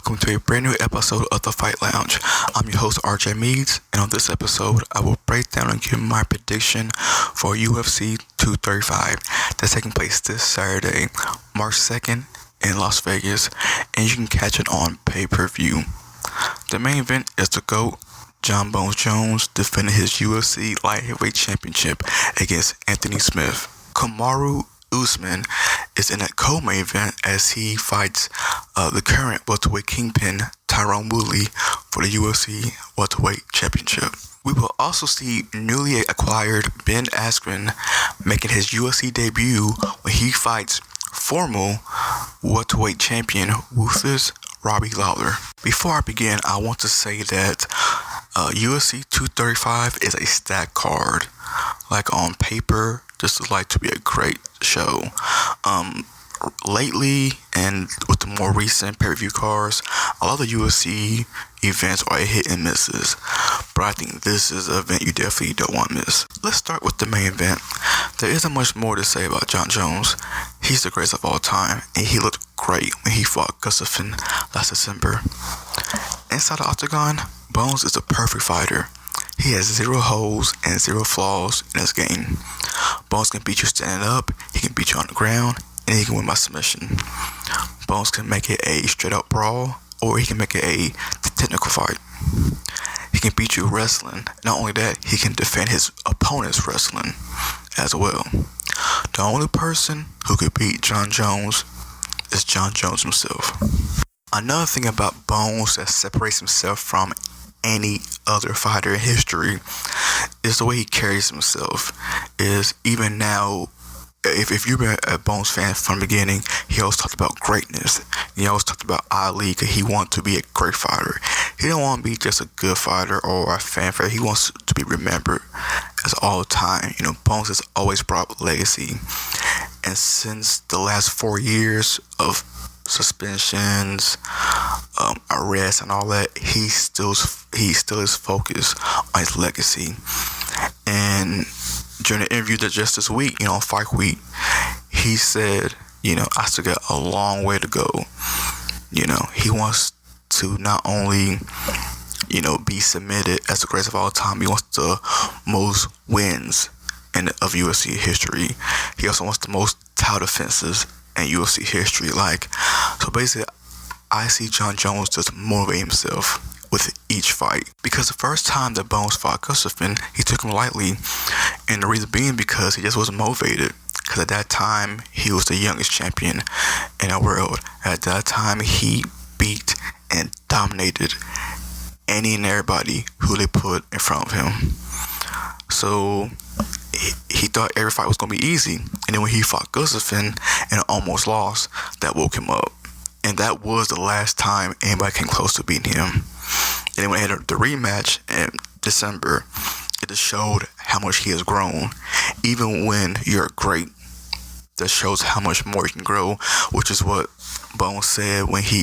welcome to a brand new episode of the Fight Lounge. I'm your host RJ Meads, and on this episode, I will break down and give my prediction for UFC 235 that's taking place this Saturday, March 2nd in Las Vegas, and you can catch it on pay-per-view. The main event is the GOAT Jon Jones defending his UFC Light Heavyweight Championship against Anthony Smith. Kamaru Usman is in a co-main event as he fights the current welterweight kingpin Tyron Woodley for the UFC welterweight championship. We will also see newly acquired Ben Askren making his UFC debut when he fights former welterweight champion Ruthless Robbie Lawler. Before I begin, I want to say that UFC 235 is a stacked card. Like on paper, this is like to be a great show. Lately, and with the more recent pay-per-view cards, a lot of the UFC events are hit and misses. But I think this is an event you definitely don't want to miss. Let's start with the main event. There isn't much more to say about Jon Jones. He's the greatest of all time, and he looked great when he fought Gustafsson last December. Inside the octagon, Bones is a perfect fighter. He has zero holes and zero flaws in his game. Bones can beat you standing up, he can beat you on the ground, and he can win by submission. Bones can make it a straight-up brawl, or he can make it a technical fight. He can beat you wrestling. Not only that, he can defend his opponent's wrestling as well. The only person who could beat Jon Jones is Jon Jones himself. Another thing about Bones that separates himself from any other fighter in history is the way he carries himself. Is even now, if you've been a Bones fan from the beginning, he always talked about greatness. He always talked about Ali because he wanted to be a great fighter. He didn't want to be just a good fighter or a fan favorite. He wants to be remembered as all time. Bones has always brought legacy. And since the last 4 years of suspensions, arrests, and all that, he still is focused on his legacy. And during the interview that just this week, on Fight Week, he said, I still got a long way to go. He wants to not only, be submitted as the greatest of all time, he wants the most wins of UFC history. He also wants the most title defenses in UFC history. So basically, I see Jon Jones just motivate himself with each fight. Because the first time that Bones fought Gustafsson, he took him lightly. And the reason being because he just wasn't motivated. Because at that time, he was the youngest champion in the world. At that time, he beat and dominated any and everybody who they put in front of him. So he thought every fight was going to be easy. And then when he fought Gustafsson and almost lost, that woke him up. And that was the last time anybody came close to beating him. And then when they had the rematch in December, it just showed how much he has grown. Even when you're great, that shows how much more you can grow, which is what Bones said when he,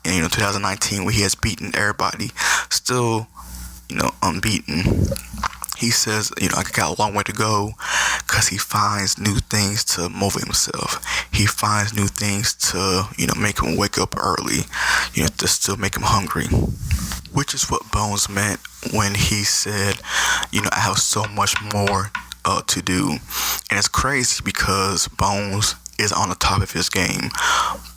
in 2019, when he has beaten everybody, still, unbeaten. He says, I got a long way to go because he finds new things to motivate himself. He finds new things to, make him wake up early, to still make him hungry. Which is what Bones meant when he said, I have so much more to do. And it's crazy because Bones is on the top of his game.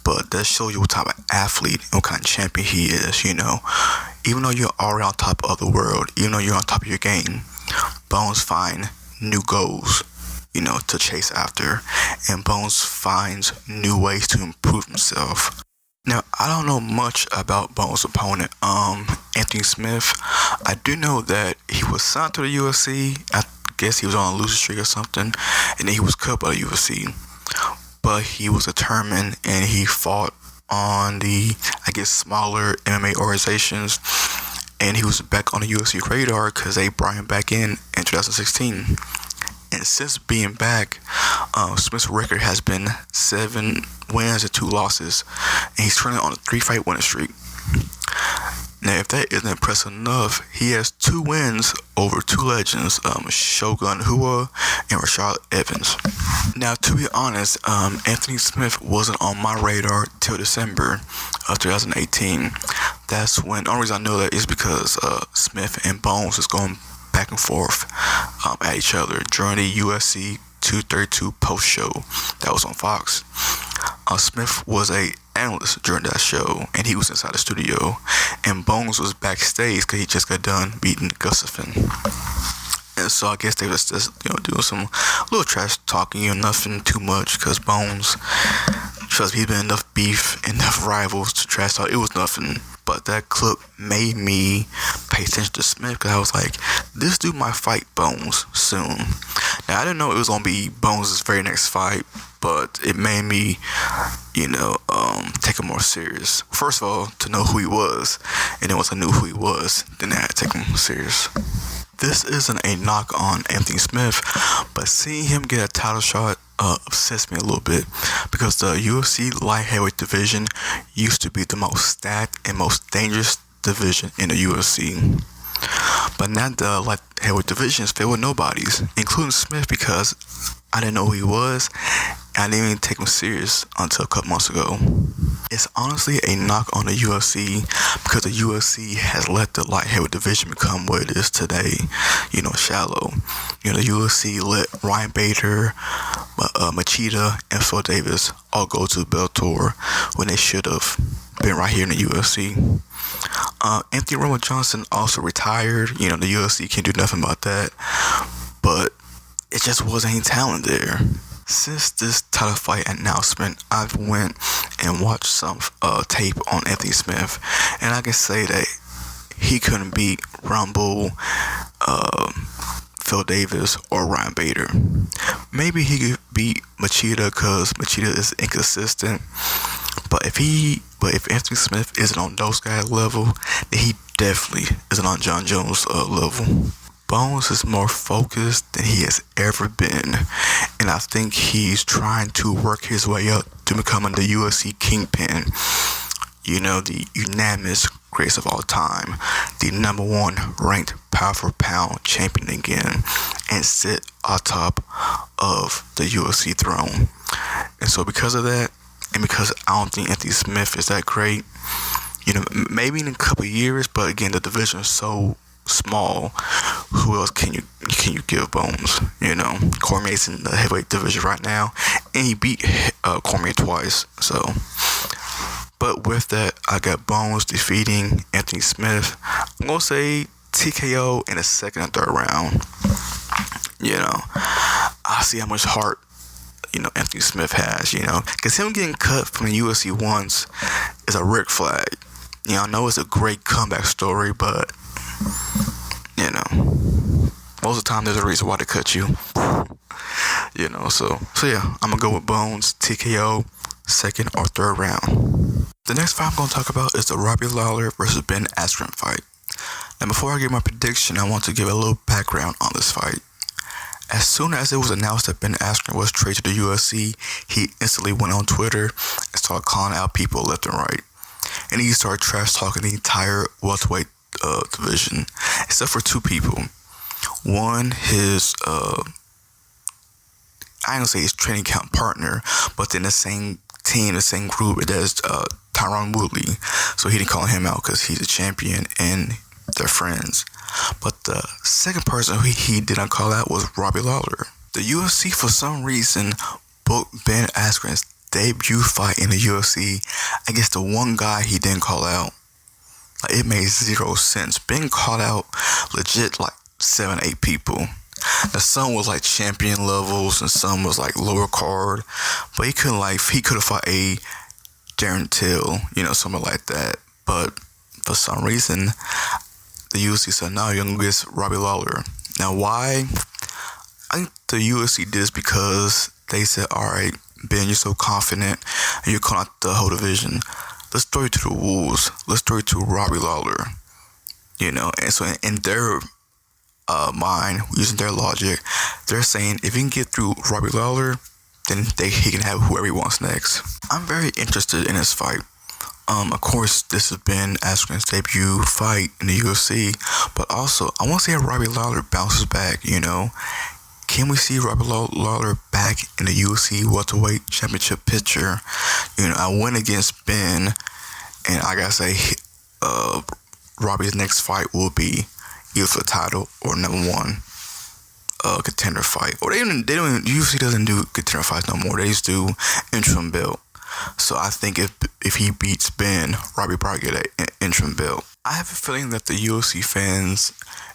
But that shows you what type of athlete and what kind of champion he is, Even though you're already on top of the world, even though you're on top of your game, Bones find new goals, to chase after. And Bones finds new ways to improve himself. Now, I don't know much about Bones' opponent, Anthony Smith. I do know that he was signed to the UFC. I guess he was on a losing streak or something. And then he was cut by the UFC. But he was determined and he fought on the, smaller MMA organizations. And he was back on the UFC radar because they brought him back in 2016. And since being back, Smith's record has been 7 wins and 2 losses. And he's currently on a 3-fight winning streak. Now, if that isn't impressive enough, he has 2 wins over 2 legends, Shogun Rua and Rashad Evans. Now, to be honest, Anthony Smith wasn't on my radar till December of 2018. That's when, the only reason I know that is because Smith and Bones was going back and forth at each other during the UFC 232 post show that was on Fox. Smith was a analyst during that show, and he was inside the studio, and Bones was backstage because he just got done beating Gustafsson. And so I guess they was just, doing some little trash talking, nothing too much, because Bones, trust me, he's been enough beef, enough rivals to trash talk. It was nothing. But that clip made me pay attention to Smith, because I was like, this dude might fight Bones soon. Now, I didn't know it was going to be Bones' very next fight, but it made me, take him more serious. First of all, to know who he was, and then once I knew who he was, then I had to take him serious. This isn't a knock on Anthony Smith, but seeing him get a title shot upsets me a little bit, because the UFC Light Heavyweight division used to be the most stacked and most dangerous division in the UFC. But now the Light Heavyweight division is filled with nobodies, including Smith, because I didn't know who he was, and I didn't even take him serious until a couple months ago. It's honestly a knock on the UFC, because the UFC has let the light heavyweight division become what it is today, shallow. The UFC let Ryan Bader, Machida, and Phil Davis all go to Bellator when they should have been right here in the UFC. Anthony Rumble Johnson also retired. The UFC can't do nothing about that, but it just wasn't any talent there. Since this title fight announcement, I've went and watched some tape on Anthony Smith, and I can say that he couldn't beat Rumble, Phil Davis, or Ryan Bader. Maybe he could beat Machida, because Machida is inconsistent. But if Anthony Smith isn't on those guys' level, then he definitely isn't on Jon Jones' level. Bones is more focused than he has ever been, and I think he's trying to work his way up to becoming the UFC kingpin. The unanimous greatest of all time, the number 1 ranked pound for pound champion again, and sit atop of the UFC throne. And so because of that, and because I don't think Anthony Smith is that great, maybe in a couple of years, but again, the division is so small, who else can you give Bones? Cormier's in the heavyweight division right now, and he beat Cormier twice. So, but with that, I got Bones defeating Anthony Smith. I'm gonna say TKO in the second and third round. I see how much heart Anthony Smith has. Because him getting cut from the UFC once is a red flag. I know it's a great comeback story, but most of the time there's a reason why they cut you. So yeah, I'm gonna go with Bones, TKO, second or third round. The next fight I'm gonna talk about is the Robbie Lawler versus Ben Askren fight. Now, before I give my prediction, I want to give a little background on this fight. As soon as it was announced that Ben Askren was traded to the UFC, he instantly went on Twitter and started calling out people left and right. And he started trash talking the entire welterweight division, except for 2 people. One, his I ain't gonna say his training camp partner, but then the same team, the same group, there's Tyron Woodley. So he didn't call him out because he's a champion and they're friends. But the second person who he didn't call out was Robbie Lawler. The UFC, for some reason, booked Ben Askren's debut fight in the UFC against the one guy he didn't call out. It made 0 sense. Ben called out legit 7-8 people. Now, some was champion levels and some was lower card, but he could have fought a Darren Till, something like that. But for some reason, the UFC said, no, you're going to get Robbie Lawler. Now, why? I think the UFC did this because they said, all right, Ben, you're so confident, and you're calling out the whole division. Let's throw you to the wolves. Let's throw you to Robbie Lawler. And so in their mind, using their logic, they're saying if he can get through Robbie Lawler, then he can have whoever he wants next. I'm very interested in this fight. Of course, this has been Askren's debut fight in the UFC, but also I want to see how Robbie Lawler bounces back. Can we see Robbie Lawler back in the UFC welterweight championship picture? I went against Ben, and I gotta say, Robbie's next fight will be either for the title or #1 contender fight. Or UFC doesn't do contender fights no more. They just do interim belt. So I think if he beats Ben, Robbie probably get an interim belt. I have a feeling that the UFC fans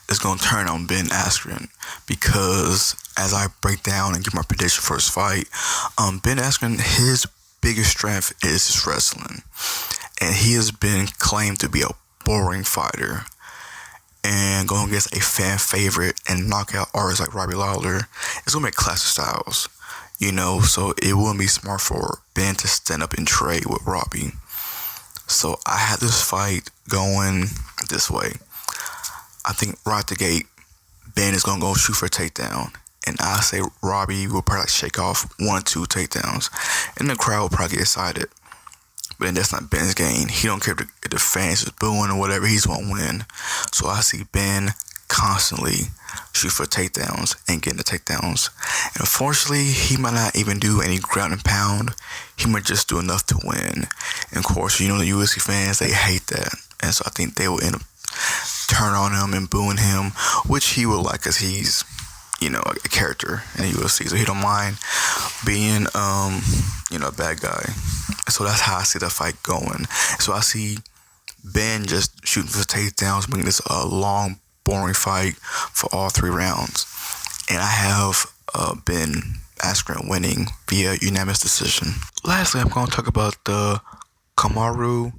is going to turn on Ben Askren because as I break down and give my prediction for his fight, Ben Askren, his biggest strength is his wrestling. And he has been claimed to be a boring fighter. And going against a fan favorite and knockout artist like Robbie Lawler, it's going to be classic styles. So it wouldn't be smart for Ben to stand up and trade with Robbie. So I had this fight going this way. I think right at the gate, Ben is going to go shoot for a takedown. And I say Robbie will probably shake off 1 or 2 takedowns. And the crowd will probably get excited. But then that's not Ben's game. He don't care if the fans is booing or whatever. He's going to win. So I see Ben constantly shoot for takedowns and getting the takedowns. And unfortunately, he might not even do any ground and pound. He might just do enough to win. And of course, the UFC fans, they hate that. And so I think they will end up turn on him and booing him, which he will like because he's, a character in the UFC. So he don't mind being, a bad guy. So that's how I see the fight going. So I see Ben just shooting for takedowns, making this a long, boring fight for all 3 rounds. And I have Ben Askren winning via unanimous decision. Lastly, I'm going to talk about the Kamaru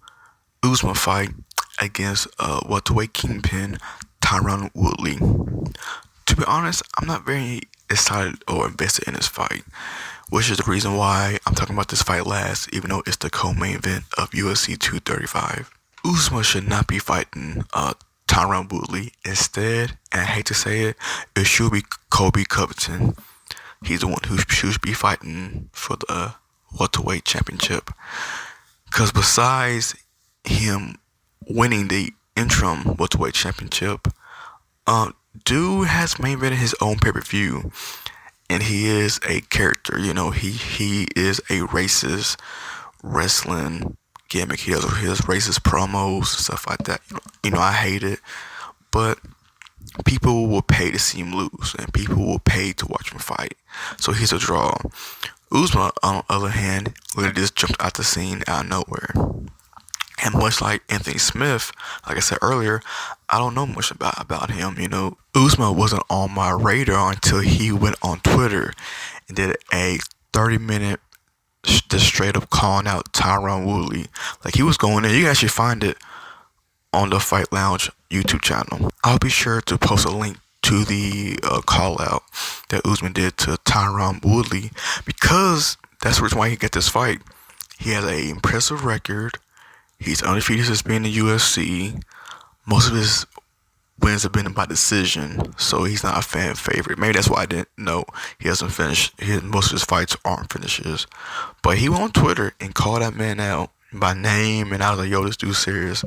Usman fight against welterweight kingpin Tyron Woodley. To be honest, I'm not very excited or invested in this fight, which is the reason why I'm talking about this fight last, even though it's the co-main event of UFC 235. Usman should not be fighting Tyron Woodley. Instead, and I hate to say it, it should be Colby Covington. He's the one who should be fighting for the welterweight championship. Because besides him winning the interim welterweight championship, dude has main evented his own pay-per-view, and he is a character. He is a racist wrestling gimmick. He does racist promos, stuff like that. I hate it, but people will pay to see him lose, and people will pay to watch him fight. So he's a draw. Usman, on the other hand, literally just jumped out the scene out of nowhere. And much like Anthony Smith, like I said earlier, I don't know much about him. Usman wasn't on my radar until he went on Twitter and did a 30-minute just straight up calling out Tyron Woodley. Like, he was going in. You can actually find it on the Fight Lounge YouTube channel. I'll be sure to post a link to the call out that Usman did to Tyron Woodley, because that's the reason why he got this fight. He has an impressive record. He's undefeated since being in the UFC. Most of his wins have been by decision, so he's not a fan favorite. Maybe that's why I didn't know he hasn't finished. Most of his fights aren't finishes. But he went on Twitter and called that man out by name, and I was like, yo, this dude's serious.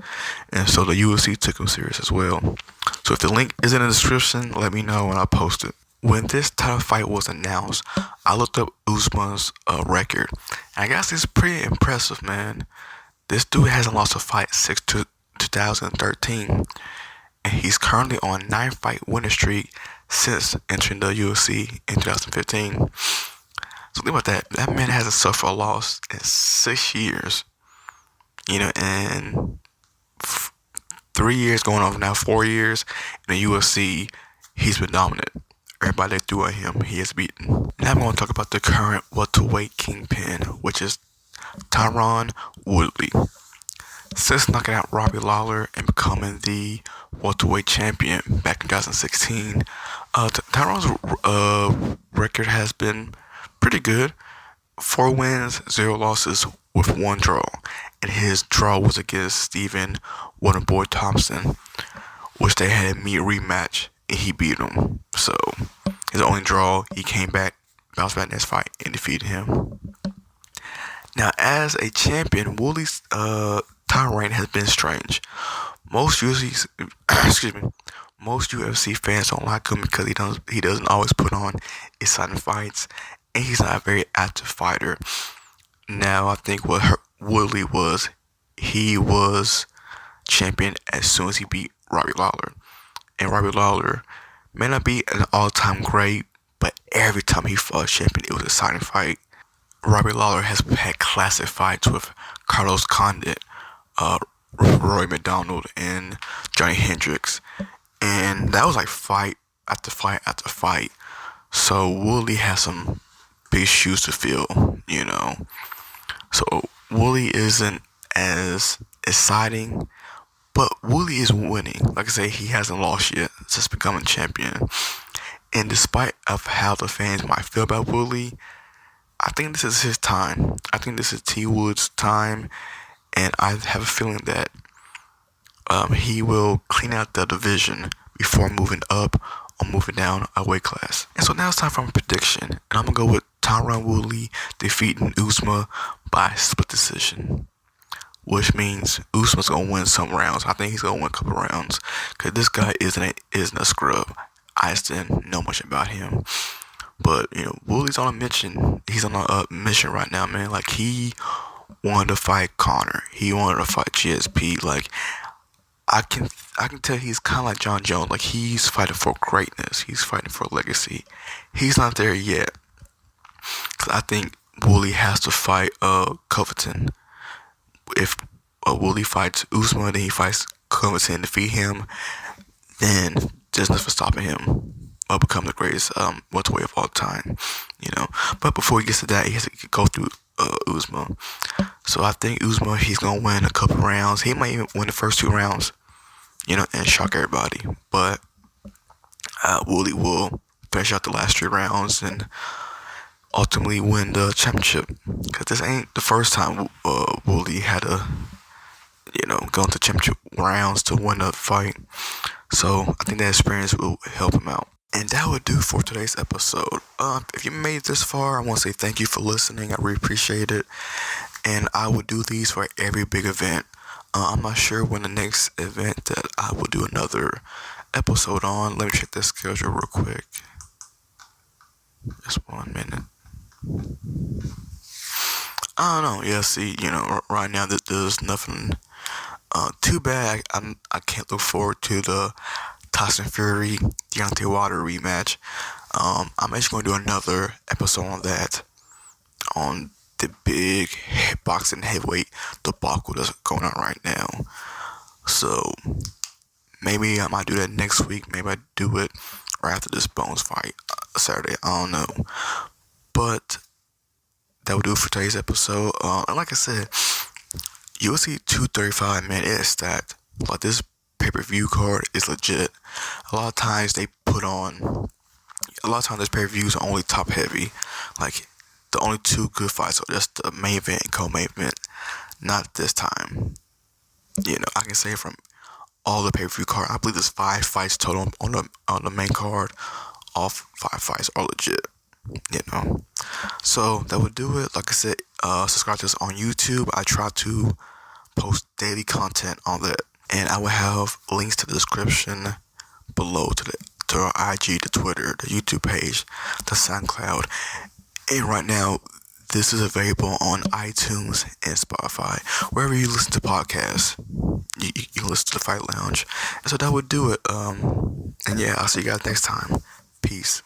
And so the UFC took him serious as well. So if the link is in the description, let me know and I'll post it. When this title fight was announced, I looked up Usman's record, and I guess it's pretty impressive, man. This dude hasn't lost a fight since 2013, and he's currently on a 9-fight winning streak since entering the UFC in 2015. So think about that. That man hasn't suffered a loss in 6 years. And 3 years going on now, 4 years in the UFC, he's been dominant. Everybody that threw at him, he has beaten. Now I'm going to talk about the current welterweight kingpin, which is Tyron Woodley. Since knocking out Robbie Lawler and becoming the welterweight champion back in 2016, Tyron's record has been pretty good. 4 wins, 0 losses with 1 draw. And his draw was against Stephen Wonderboy Thompson, which they had a rematch, and he beat him. So his only draw, he came back, bounced back next fight, and defeated him. Now, as a champion, Woodley's title reign has been strange. Most UFC, most UFC fans don't like him because he doesn't always put on exciting fights, and he's not a very active fighter. Now I think what Woodley was, he was champion as soon as he beat Robbie Lawler, and Robbie Lawler may not be an all-time great, but every time he fought a champion, it was an exciting fight. Robbie Lawler has had classic fights with Carlos Condit, Roy McDonald, and Johnny Hendricks, and that was like fight after fight after fight. So Woodley has some big shoes to fill, you know. So Woodley isn't as exciting, but Woodley is winning. Like I say, he hasn't lost yet since becoming champion. And despite of how the fans might feel about Woodley, I think this is his time. I think this is T. Wood's time, and I have a feeling that he will clean out the division before moving up or moving down a weight class. And so now it's time for my prediction, and I'm gonna go with Tyron Woodley defeating Usman by split decision, which means Usman's gonna win some rounds. I think he's gonna win a couple rounds because this guy isn't a scrub. I just didn't know much about him. But, you know, Woodley's on a mission. He's on a mission right now, man. Like, he wanted to fight Conor. He wanted to fight GSP. Like, I can tell he's kind of like Jon Jones. Like, he's fighting for greatness. He's fighting for legacy. He's not there yet. Cause I think Woodley has to fight Covington. If Woodley fights Usman, then he fights Covington, defeat him, then there's nothing stopping him or become the greatest welterweight of all time, you know. But before he gets to that, he has to go through Usman. So I think Usman, he's gonna win a couple rounds. He might even win the first 2 rounds, you know, and shock everybody. But Woodley will finish out the last 3 rounds and ultimately win the championship. Because this ain't the first time Woodley had to, you know, go into championship rounds to win a fight. So I think that experience will help him out. And that would do for today's episode. If you made it this far, I want to say thank you for listening. I really appreciate it. And I will do these for every big event. I'm not sure when the next event that I will do another episode on. Let me check the schedule real quick. Just 1 minute. I don't know. Yeah, see, you know, right now that there's nothing too bad. I can't look forward to the Tyson Fury Deontay Wilder rematch. I'm actually going to do another episode on that, on the big boxing heavyweight debacle that's going on right now. So maybe I might do that next week. Maybe I do it right after this Bones fight Saturday. I don't know. But that will do it for today's episode. And like I said, UFC 235, man, it's stacked. Like, this pay-per-view card is legit. A lot of times this pay-per-views are only top heavy. Like, the only 2 good fights are just the main event and co-main event. Not this time. You know, I can say from all the pay-per-view card, I believe there's 5 fights total on the main card. All 5 fights are legit. You know. So that would do it. Like I said, subscribe to us on YouTube. I try to post daily content on that. And I will have links to the description below to our IG, the Twitter, the YouTube page, the SoundCloud. And right now, this is available on iTunes and Spotify. Wherever you listen to podcasts, you can listen to the Fight Lounge. And so that would do it. And yeah, I'll see you guys next time. Peace.